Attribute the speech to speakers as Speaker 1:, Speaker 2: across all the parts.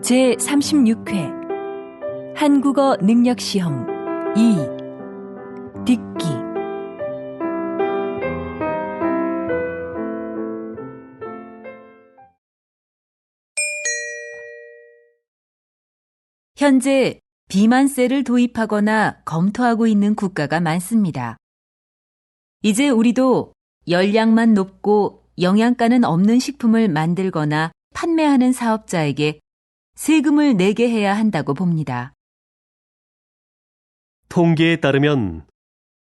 Speaker 1: 제36회 한국어 능력시험 2 듣기. 현재 비만세를 도입하거나 검토하고 있는 국가가 많습니다. 이제 우리도 열량만 높고 영양가는 없는 식품을 만들거나 판매하는 사업자에게 세금을 내게 해야 한다고 봅니다.
Speaker 2: 통계에 따르면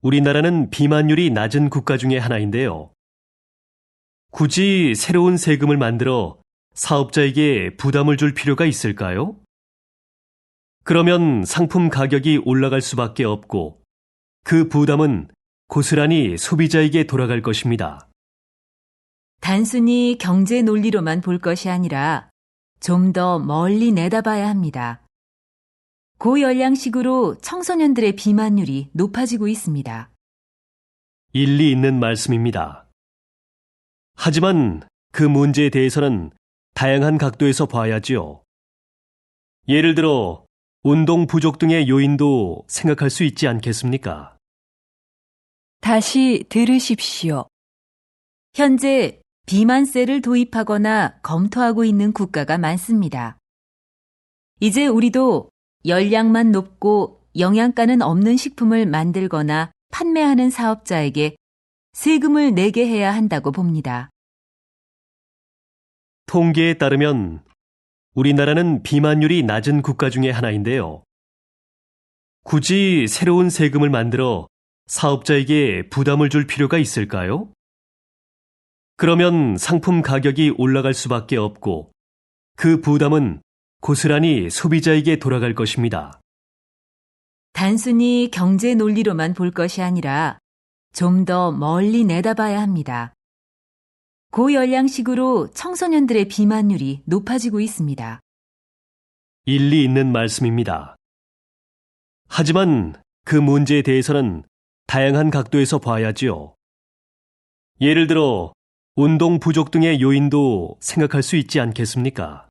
Speaker 2: 우리나라는 비만율이 낮은 국가 중에 하나인데요. 굳이 새로운 세금을 만들어 사업자에게 부담을 줄 필요가 있을까요? 그러면 상품 가격이 올라갈 수밖에 없고 그 부담은 고스란히 소비자에게 돌아갈 것입니다.
Speaker 1: 단순히 경제 논리로만 볼 것이 아니라 좀 더 멀리 내다봐야 합니다. 고열량식으로 청소년들의 비만율이 높아지고 있습니다.
Speaker 2: 일리 있는 말씀입니다. 하지만 그 문제에 대해서는 다양한 각도에서 봐야지요. 예를 들어 운동 부족 등의 요인도 생각할 수 있지 않겠습니까?
Speaker 1: 다시 들으십시오. 현재 비만세를 도입하거나 검토하고 있는 국가가 많습니다. 이제 우리도 열량만 높고 영양가는 없는 식품을 만들거나 판매하는 사업자에게 세금을 내게 해야 한다고 봅니다.
Speaker 2: 통계에 따르면 우리나라는 비만율이 낮은 국가 중에 하나인데요. 굳이 새로운 세금을 만들어 사업자에게 부담을 줄 필요가 있을까요? 그러면 상품 가격이 올라갈 수밖에 없고 그 부담은 고스란히 소비자에게 돌아갈 것입니다.
Speaker 1: 단순히 경제 논리로만 볼 것이 아니라 좀 더 멀리 내다봐야 합니다. 고열량식으로 청소년들의 비만율이 높아지고 있습니다.
Speaker 2: 일리 있는 말씀입니다. 하지만 그 문제에 대해서는 다양한 각도에서 봐야지요. 예를 들어 운동 부족 등의 요인도 생각할 수 있지 않겠습니까?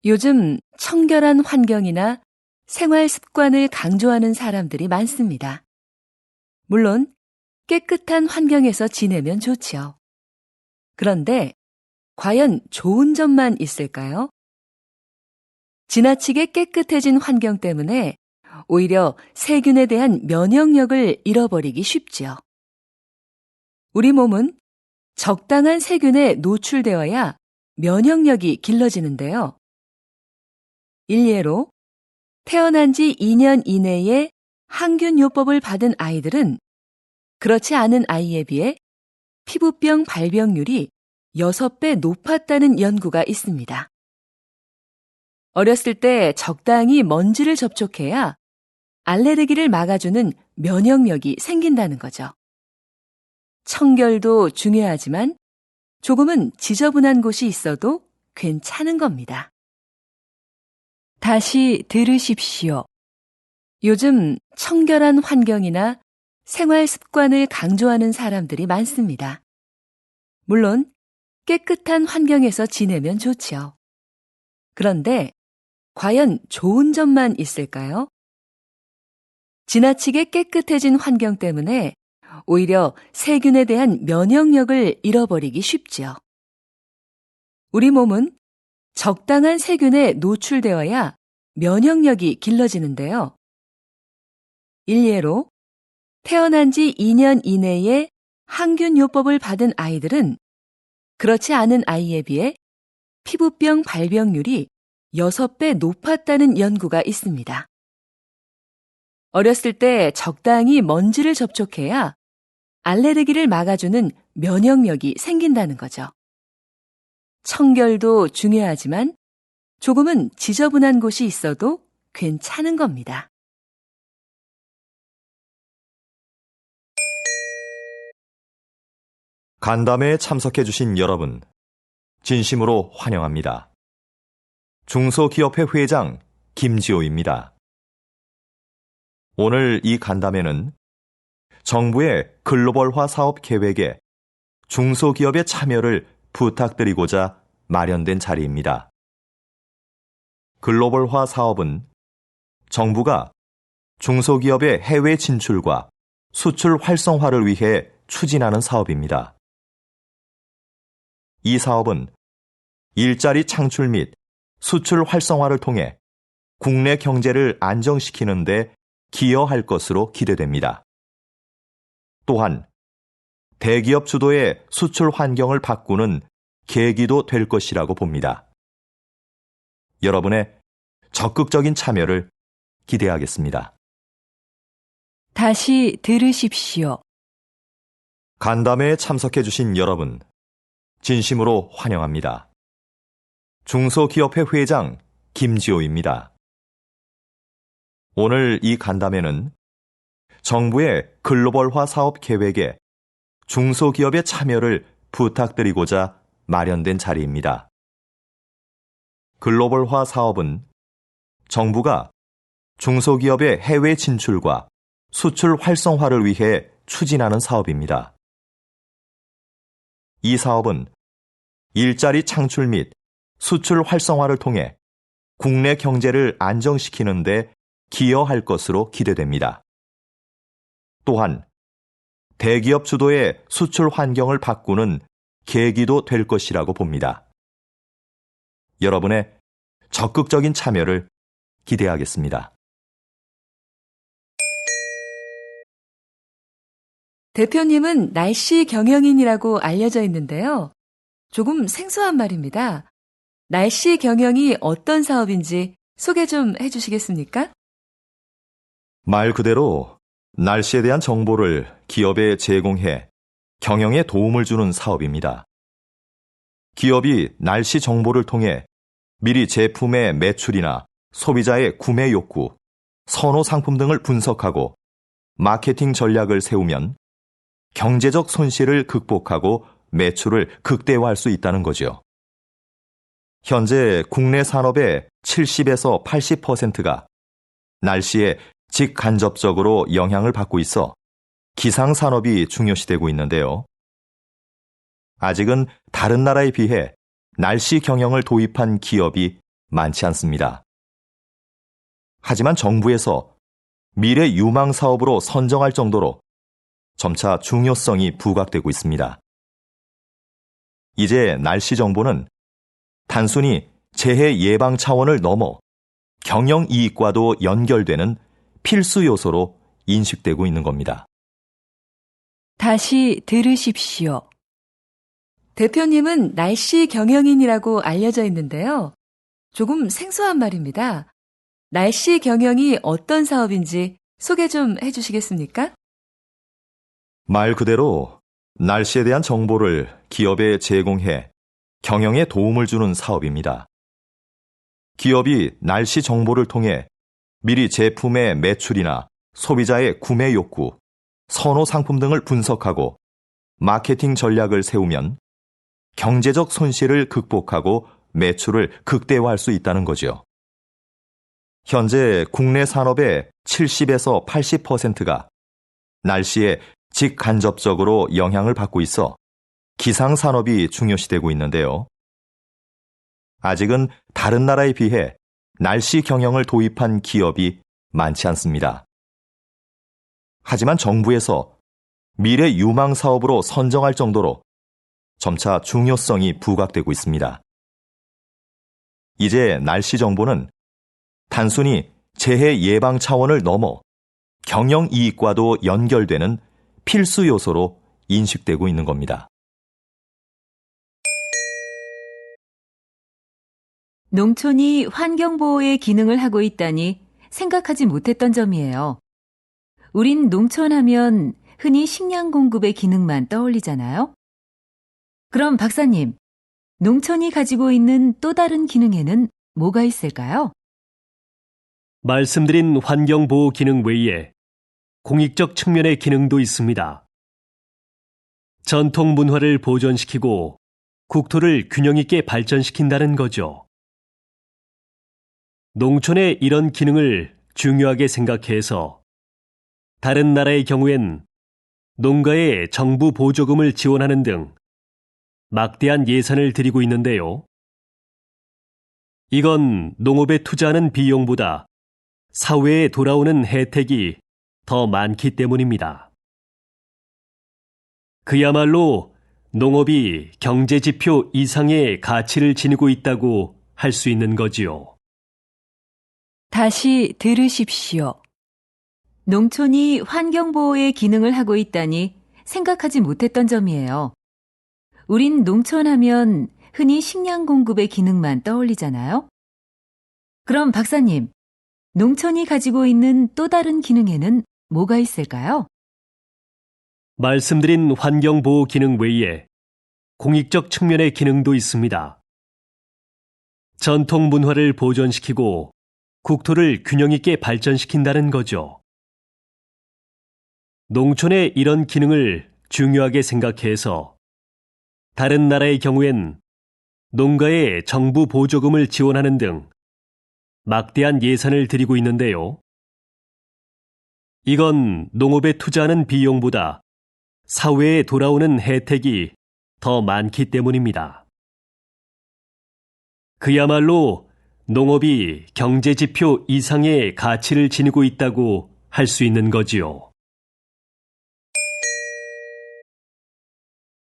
Speaker 3: 요즘 청결한 환경이나 생활 습관을 강조하는 사람들이 많습니다. 물론 깨끗한 환경에서 지내면 좋지요. 그런데 과연 좋은 점만 있을까요? 지나치게 깨끗해진 환경 때문에 오히려 세균에 대한 면역력을 잃어버리기 쉽지요. 우리 몸은 적당한 세균에 노출되어야 면역력이 길러지는데요. 일례로 태어난 지 2년 이내에 항균요법을 받은 아이들은 그렇지 않은 아이에 비해 피부병 발병률이 6배 높았다는 연구가 있습니다. 어렸을 때 적당히 먼지를 접촉해야 알레르기를 막아주는 면역력이 생긴다는 거죠. 청결도 중요하지만 조금은 지저분한 곳이 있어도 괜찮은 겁니다.
Speaker 1: 다시 들으십시오.
Speaker 3: 요즘 청결한 환경이나 생활 습관을 강조하는 사람들이 많습니다. 물론 깨끗한 환경에서 지내면 좋지요. 그런데 과연 좋은 점만 있을까요? 지나치게 깨끗해진 환경 때문에 오히려 세균에 대한 면역력을 잃어버리기 쉽지요. 우리 몸은 적당한 세균에 노출되어야 면역력이 길러지는데요. 일례로 태어난 지 2년 이내에 항균요법을 받은 아이들은 그렇지 않은 아이에 비해 피부병 발병률이 6배 높았다는 연구가 있습니다. 어렸을 때 적당히 먼지를 접촉해야 알레르기를 막아주는 면역력이 생긴다는 거죠. 청결도 중요하지만 조금은 지저분한 곳이 있어도 괜찮은 겁니다.
Speaker 4: 간담회에 참석해주신 여러분, 진심으로 환영합니다. 중소기업회 회장 김지호입니다. 오늘 이 간담회는 정부의 글로벌화 사업 계획에 중소기업의 참여를 부탁드리고자 마련된 자리입니다. 글로벌화 사업은 정부가 중소기업의 해외 진출과 수출 활성화를 위해 추진하는 사업입니다. 이 사업은 일자리 창출 및 수출 활성화를 통해 국내 경제를 안정시키는 데 기여할 것으로 기대됩니다. 또한 대기업 주도의 수출 환경을 바꾸는 계기도 될 것이라고 봅니다. 여러분의 적극적인 참여를 기대하겠습니다.
Speaker 3: 다시 들으십시오.
Speaker 4: 간담회에 참석해 주신 여러분, 진심으로 환영합니다. 중소기업회 회장 김지호입니다. 오늘 이 간담회는 정부의 글로벌화 사업 계획에 중소기업의 참여를 부탁드리고자 마련된 자리입니다. 글로벌화 사업은 정부가 중소기업의 해외 진출과 수출 활성화를 위해 추진하는 사업입니다. 이 사업은 일자리 창출 및 수출 활성화를 통해 국내 경제를 안정시키는 데 기여할 것으로 기대됩니다. 또한 대기업 주도의 수출 환경을 바꾸는 계기도 될 것이라고 봅니다. 여러분의 적극적인 참여를 기대하겠습니다.
Speaker 3: 대표님은 날씨 경영인이라고 알려져 있는데요. 조금 생소한 말입니다. 날씨 경영이 어떤 사업인지 소개 좀 해주시겠습니까?
Speaker 4: 말 그대로 날씨에 대한 정보를 기업에 제공해 경영에 도움을 주는 사업입니다. 기업이 날씨 정보를 통해 미리 제품의 매출이나 소비자의 구매 욕구, 선호 상품 등을 분석하고 마케팅 전략을 세우면 경제적 손실을 극복하고 매출을 극대화할 수 있다는 거죠. 현재 국내 산업의 70에서 80%가 날씨에 직간접적으로 영향을 받고 있어 기상산업이 중요시되고 있는데요. 아직은 다른 나라에 비해 날씨 경영을 도입한 기업이 많지 않습니다. 하지만 정부에서 미래 유망 사업으로 선정할 정도로 점차 중요성이 부각되고 있습니다. 이제 날씨 정보는 단순히 재해 예방 차원을 넘어 경영 이익과도 연결되는 필수 요소로 인식되고 있는 겁니다.
Speaker 3: 다시 들으십시오. 대표님은 날씨 경영인이라고 알려져 있는데요. 조금 생소한 말입니다. 날씨 경영이 어떤 사업인지 소개 좀 해주시겠습니까?
Speaker 4: 말 그대로 날씨에 대한 정보를 기업에 제공해 경영에 도움을 주는 사업입니다. 기업이 날씨 정보를 통해 미리 제품의 매출이나 소비자의 구매 욕구, 선호 상품 등을 분석하고 마케팅 전략을 세우면 경제적 손실을 극복하고 매출을 극대화할 수 있다는 거죠. 현재 국내 산업의 70에서 80%가 날씨에 직간접적으로 영향을 받고 있어 기상산업이 중요시되고 있는데요. 아직은 다른 나라에 비해 날씨 경영을 도입한 기업이 많지 않습니다. 하지만 정부에서 미래 유망 사업으로 선정할 정도로 점차 중요성이 부각되고 있습니다. 이제 날씨 정보는 단순히 재해 예방 차원을 넘어 경영 이익과도 연결되는 필수 요소로 인식되고 있는 겁니다.
Speaker 1: 농촌이 환경보호의 기능을 하고 있다니 생각하지 못했던 점이에요. 우린 농촌 하면 흔히 식량 공급의 기능만 떠올리잖아요. 그럼 박사님, 농촌이 가지고 있는 또 다른 기능에는 뭐가 있을까요?
Speaker 2: 말씀드린 환경보호 기능 외에 공익적 측면의 기능도 있습니다. 전통 문화를 보존시키고 국토를 균형 있게 발전시킨다는 거죠. 농촌의 이런 기능을 중요하게 생각해서 다른 나라의 경우엔 농가에 정부 보조금을 지원하는 등 막대한 예산을 들이고 있는데요. 이건 농업에 투자하는 비용보다 사회에 돌아오는 혜택이 더 많기 때문입니다. 그야말로 농업이 경제지표 이상의 가치를 지니고 있다고 할 수 있는 거지요.
Speaker 1: 다시 들으십시오. 농촌이 환경보호의 기능을 하고 있다니 생각하지 못했던 점이에요. 우린 농촌 하면 흔히 식량 공급의 기능만 떠올리잖아요. 그럼 박사님, 농촌이 가지고 있는 또 다른 기능에는 뭐가 있을까요?
Speaker 2: 말씀드린 환경보호 기능 외에 공익적 측면의 기능도 있습니다. 전통 문화를 보존시키고 국토를 균형 있게 발전시킨다는 거죠. 농촌의 이런 기능을 중요하게 생각해서 다른 나라의 경우엔 농가에 정부 보조금을 지원하는 등 막대한 예산을 들이고 있는데요. 이건 농업에 투자하는 비용보다 사회에 돌아오는 혜택이 더 많기 때문입니다. 그야말로 농업이 경제지표 이상의 가치를 지니고 있다고 할 수 있는 거지요.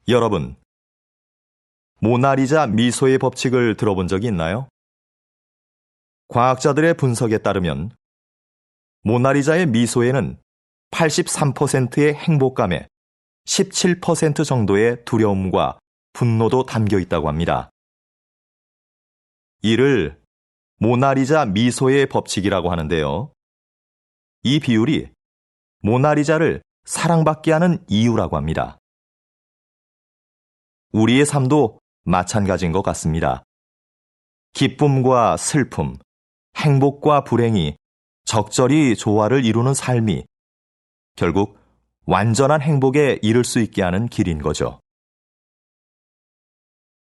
Speaker 4: 여러분, 모나리자 미소의 법칙을 들어본 적이 있나요? 과학자들의 분석에 따르면 모나리자의 미소에는 83%의 행복감에 17% 정도의 두려움과 분노도 담겨 있다고 합니다. 이를 모나리자 미소의 법칙이라고 하는데요. 이 비율이 모나리자를 사랑받게 하는 이유라고 합니다. 우리의 삶도 마찬가지인 것 같습니다. 기쁨과 슬픔, 행복과 불행이 적절히 조화를 이루는 삶이 결국 완전한 행복에 이를 수 있게 하는 길인 거죠.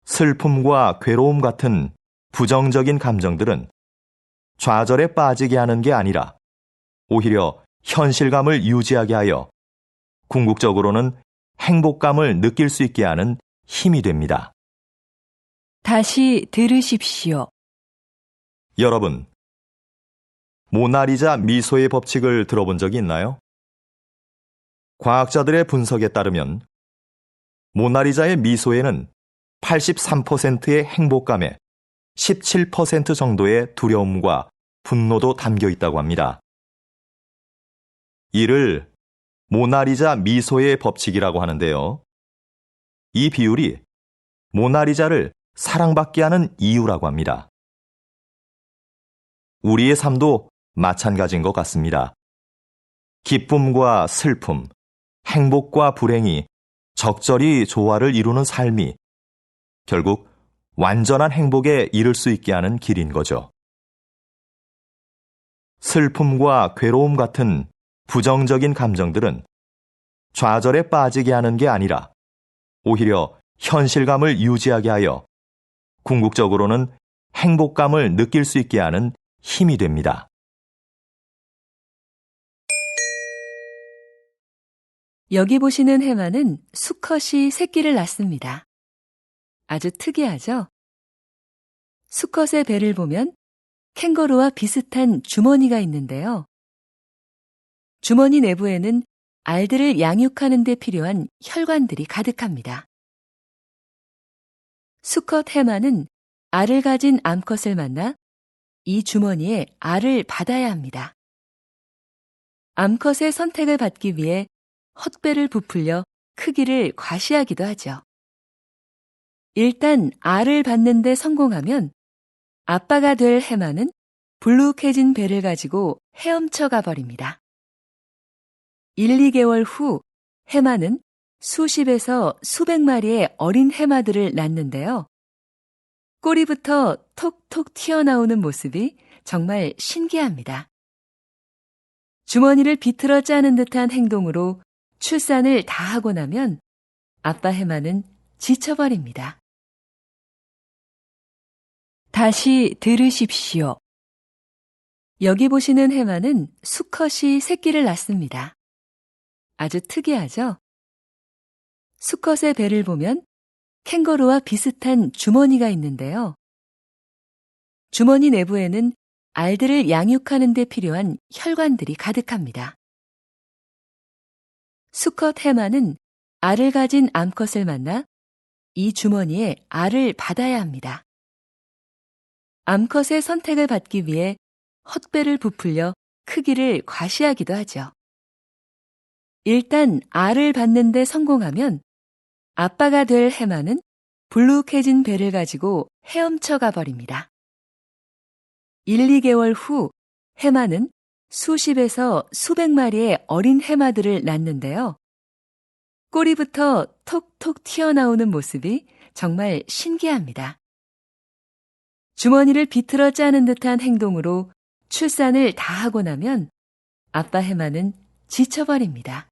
Speaker 4: 슬픔과 괴로움 같은 부정적인 감정들은 좌절에 빠지게 하는 게 아니라 오히려 현실감을 유지하게 하여 궁극적으로는 행복감을 느낄 수 있게 하는 힘이 됩니다.
Speaker 1: 다시 들으십시오.
Speaker 4: 여러분, 모나리자 미소의 법칙을 들어본 적이 있나요? 과학자들의 분석에 따르면 모나리자의 미소에는 83%의 행복감에 17% 정도의 두려움과 분노도 담겨 있다고 합니다. 이를 모나리자 미소의 법칙이라고 하는데요. 이 비율이 모나리자를 사랑받게 하는 이유라고 합니다. 우리의 삶도 마찬가지인 것 같습니다. 기쁨과 슬픔, 행복과 불행이 적절히 조화를 이루는 삶이 결국 완전한 행복에 이를 수 있게 하는 길인 거죠. 슬픔과 괴로움 같은 부정적인 감정들은 좌절에 빠지게 하는 게 아니라 오히려 현실감을 유지하게 하여 궁극적으로는 행복감을 느낄 수 있게 하는 힘이 됩니다.
Speaker 3: 여기 보시는 해마는 수컷이 새끼를 낳습니다. 아주 특이하죠? 수컷의 배를 보면 캥거루와 비슷한 주머니가 있는데요. 주머니 내부에는 알들을 양육하는 데 필요한 혈관들이 가득합니다. 수컷 해마는 알을 가진 암컷을 만나 이 주머니에 알을 받아야 합니다. 암컷의 선택을 받기 위해 헛배를 부풀려 크기를 과시하기도 하죠. 일단 알을 받는 데 성공하면 아빠가 될 해마는 불룩해진 배를 가지고 헤엄쳐 가버립니다. 1, 2개월 후 해마는 수십에서 수백 마리의 어린 해마들을 낳는데요. 꼬리부터 톡톡 튀어나오는 모습이 정말 신기합니다. 주머니를 비틀어 짜는 듯한 행동으로 출산을 다 하고 나면 아빠 해마는 지쳐버립니다.
Speaker 1: 다시 들으십시오.
Speaker 3: 여기 보시는 해마는 수컷이 새끼를 낳습니다. 아주 특이하죠? 수컷의 배를 보면 캥거루와 비슷한 주머니가 있는데요. 주머니 내부에는 알들을 양육하는 데 필요한 혈관들이 가득합니다. 수컷 해마는 알을 가진 암컷을 만나 이 주머니에 알을 받아야 합니다. 암컷의 선택을 받기 위해 헛배를 부풀려 크기를 과시하기도 하죠. 일단 알을 받는 데 성공하면 아빠가 될 해마는 불룩해진 배를 가지고 헤엄쳐 가버립니다. 1, 2개월 후 해마는 수십에서 수백 마리의 어린 해마들을 낳는데요. 꼬리부터 톡톡 튀어나오는 모습이 정말 신기합니다. 주머니를 비틀어 짜는 듯한 행동으로 출산을 다 하고 나면 아빠 해마는 지쳐버립니다.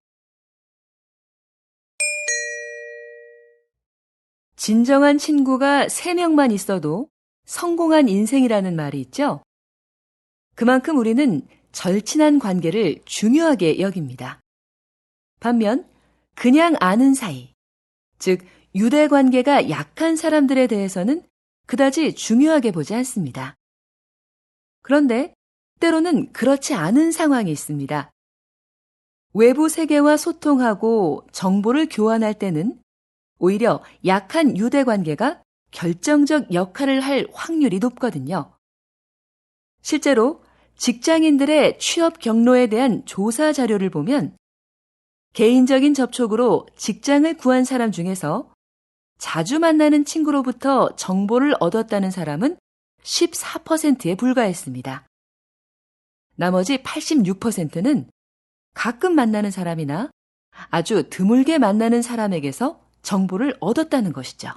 Speaker 3: 진정한 친구가 3명만 있어도 성공한 인생이라는 말이 있죠? 그만큼 우리는 절친한 관계를 중요하게 여깁니다. 반면 그냥 아는 사이, 즉 유대 관계가 약한 사람들에 대해서는 그다지 중요하게 보지 않습니다. 그런데 때로는 그렇지 않은 상황이 있습니다. 외부 세계와 소통하고 정보를 교환할 때는 오히려 약한 유대 관계가 결정적 역할을 할 확률이 높거든요. 실제로 직장인들의 취업 경로에 대한 조사 자료를 보면 개인적인 접촉으로 직장을 구한 사람 중에서 자주 만나는 친구로부터 정보를 얻었다는 사람은 14%에 불과했습니다. 나머지 86%는 가끔 만나는 사람이나 아주 드물게 만나는 사람에게서 정보를 얻었다는 것이죠.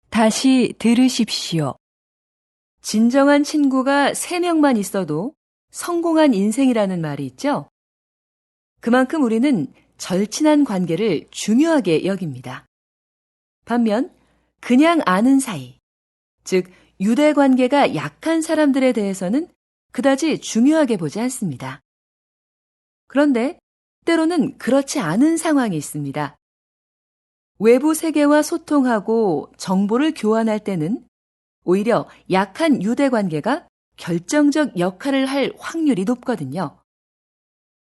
Speaker 1: 다시 들으십시오.
Speaker 3: 진정한 친구가 3명만 있어도 성공한 인생이라는 말이 있죠? 그만큼 우리는 절친한 관계를 중요하게 여깁니다. 반면 그냥 아는 사이, 즉 유대 관계가 약한 사람들에 대해서는 그다지 중요하게 보지 않습니다. 그런데 때로는 그렇지 않은 상황이 있습니다. 외부 세계와 소통하고 정보를 교환할 때는 오히려 약한 유대 관계가 결정적 역할을 할 확률이 높거든요.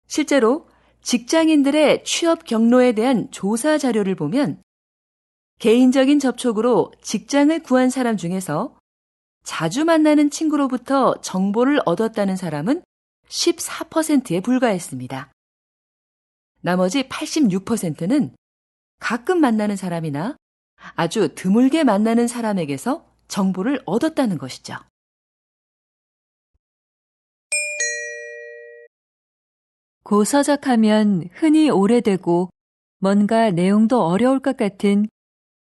Speaker 3: 실제로 직장인들의 취업 경로에 대한 조사 자료를 보면 개인적인 접촉으로 직장을 구한 사람 중에서 자주 만나는 친구로부터 정보를 얻었다는 사람은 14%에 불과했습니다. 나머지 86%는 가끔 만나는 사람이나 아주 드물게 만나는 사람에게서 정보를 얻었다는 것이죠.
Speaker 1: 고서적하면 흔히 오래되고 뭔가 내용도 어려울 것 같은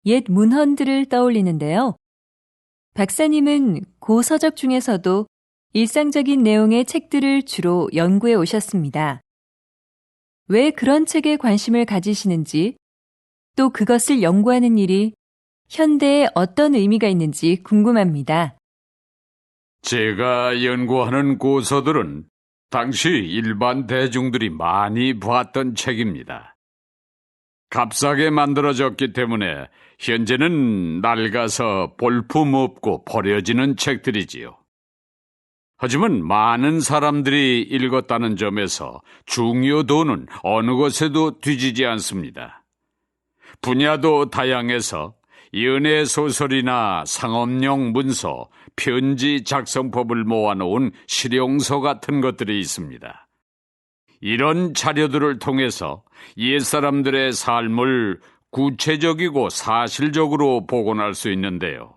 Speaker 1: 옛 문헌들을 떠올리는데요. 박사님은 고서적 중에서도 일상적인 내용의 책들을 주로 연구해 오셨습니다. 왜 그런 책에 관심을 가지시는지, 또 그것을 연구하는 일이 현대에 어떤 의미가 있는지 궁금합니다.
Speaker 5: 제가 연구하는 고서들은 당시 일반 대중들이 많이 봤던 책입니다. 값싸게 만들어졌기 때문에 현재는 낡아서 볼품없고 버려지는 책들이지요. 하지만 많은 사람들이 읽었다는 점에서 중요도는 어느 것에도 뒤지지 않습니다. 분야도 다양해서 연애 소설이나 상업용 문서, 편지 작성법을 모아놓은 실용서 같은 것들이 있습니다. 이런 자료들을 통해서 옛사람들의 삶을 구체적이고 사실적으로 복원할 수 있는데요.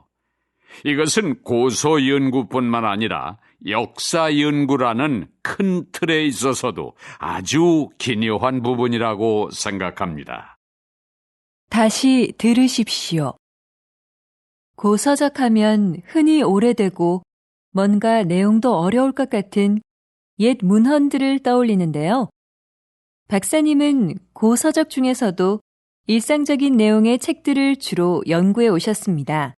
Speaker 5: 이것은 고서 연구뿐만 아니라 역사 연구라는 큰 틀에 있어서도 아주 기묘한 부분이라고 생각합니다.
Speaker 1: 다시 들으십시오. 고서적하면 흔히 오래되고 뭔가 내용도 어려울 것 같은 옛 문헌들을 떠올리는데요. 박사님은 고서적 중에서도 일상적인 내용의 책들을 주로 연구해 오셨습니다.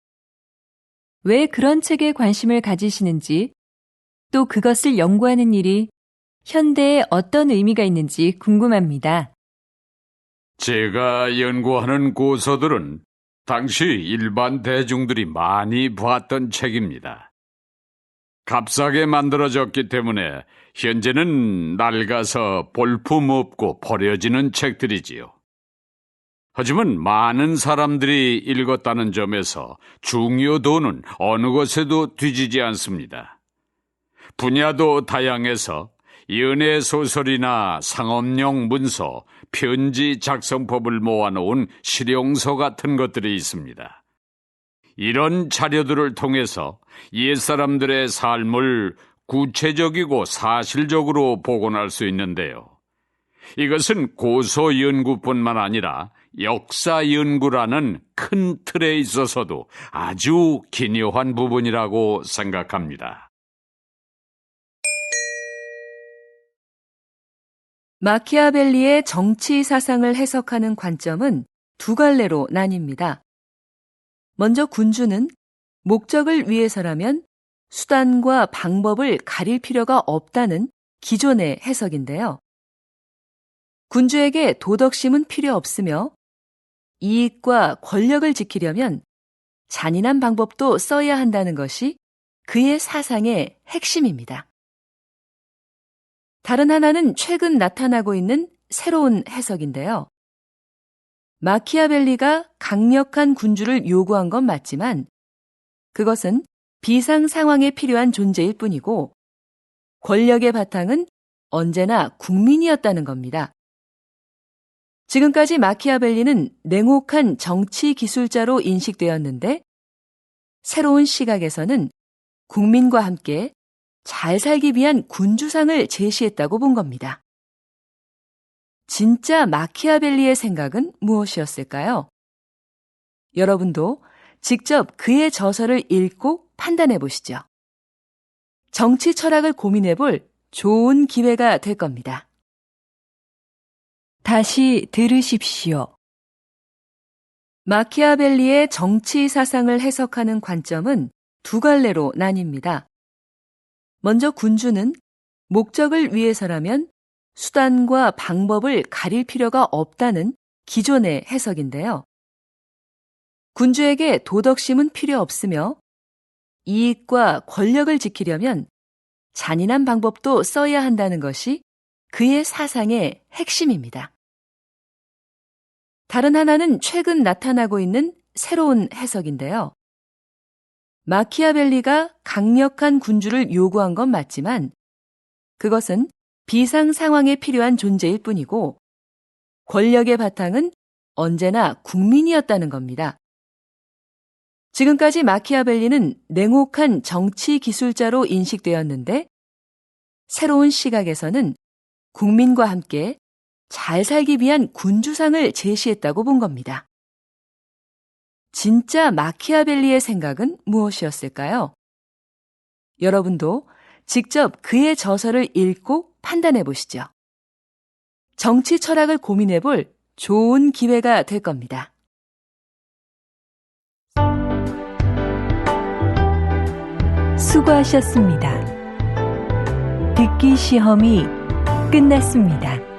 Speaker 1: 왜 그런 책에 관심을 가지시는지, 또 그것을 연구하는 일이 현대에 어떤 의미가 있는지 궁금합니다.
Speaker 5: 제가 연구하는 고서들은 당시 일반 대중들이 많이 봤던 책입니다. 값싸게 만들어졌기 때문에 현재는 낡아서 볼품없고 버려지는 책들이지요. 하지만 많은 사람들이 읽었다는 점에서 중요도는 어느 것에도 뒤지지 않습니다. 분야도 다양해서 연애 소설이나 상업용 문서, 편지 작성법을 모아놓은 실용서 같은 것들이 있습니다. 이런 자료들을 통해서 옛사람들의 삶을 구체적이고 사실적으로 복원할 수 있는데요. 이것은 고서 연구뿐만 아니라 역사 연구라는 큰 틀에 있어서도 아주 기묘한 부분이라고 생각합니다.
Speaker 3: 마키아벨리의 정치 사상을 해석하는 관점은 두 갈래로 나뉩니다. 먼저 군주는 목적을 위해서라면 수단과 방법을 가릴 필요가 없다는 기존의 해석인데요. 군주에게 도덕심은 필요 없으며 이익과 권력을 지키려면 잔인한 방법도 써야 한다는 것이 그의 사상의 핵심입니다. 다른 하나는 최근 나타나고 있는 새로운 해석인데요. 마키아벨리가 강력한 군주를 요구한 건 맞지만 그것은 비상 상황에 필요한 존재일 뿐이고 권력의 바탕은 언제나 국민이었다는 겁니다. 지금까지 마키아벨리는 냉혹한 정치 기술자로 인식되었는데 새로운 시각에서는 국민과 함께 잘 살기 위한 군주상을 제시했다고 본 겁니다. 진짜 마키아벨리의 생각은 무엇이었을까요? 여러분도 직접 그의 저서를 읽고 판단해 보시죠. 정치 철학을 고민해 볼 좋은 기회가 될 겁니다.
Speaker 1: 다시 들으십시오.
Speaker 3: 마키아벨리의 정치 사상을 해석하는 관점은 두 갈래로 나뉩니다. 먼저 군주는 목적을 위해서라면 수단과 방법을 가릴 필요가 없다는 기존의 해석인데요. 군주에게 도덕심은 필요 없으며 이익과 권력을 지키려면 잔인한 방법도 써야 한다는 것이 그의 사상의 핵심입니다. 다른 하나는 최근 나타나고 있는 새로운 해석인데요. 마키아벨리가 강력한 군주를 요구한 건 맞지만 그것은 비상 상황에 필요한 존재일 뿐이고 권력의 바탕은 언제나 국민이었다는 겁니다. 지금까지 마키아벨리는 냉혹한 정치 기술자로 인식되었는데 새로운 시각에서는 국민과 함께 잘 살기 위한 군주상을 제시했다고 본 겁니다. 진짜 마키아벨리의 생각은 무엇이었을까요? 여러분도 직접 그의 저서를 읽고 판단해 보시죠. 정치 철학을 고민해 볼 좋은 기회가 될 겁니다.
Speaker 1: 수고하셨습니다. 듣기 시험이 끝났습니다.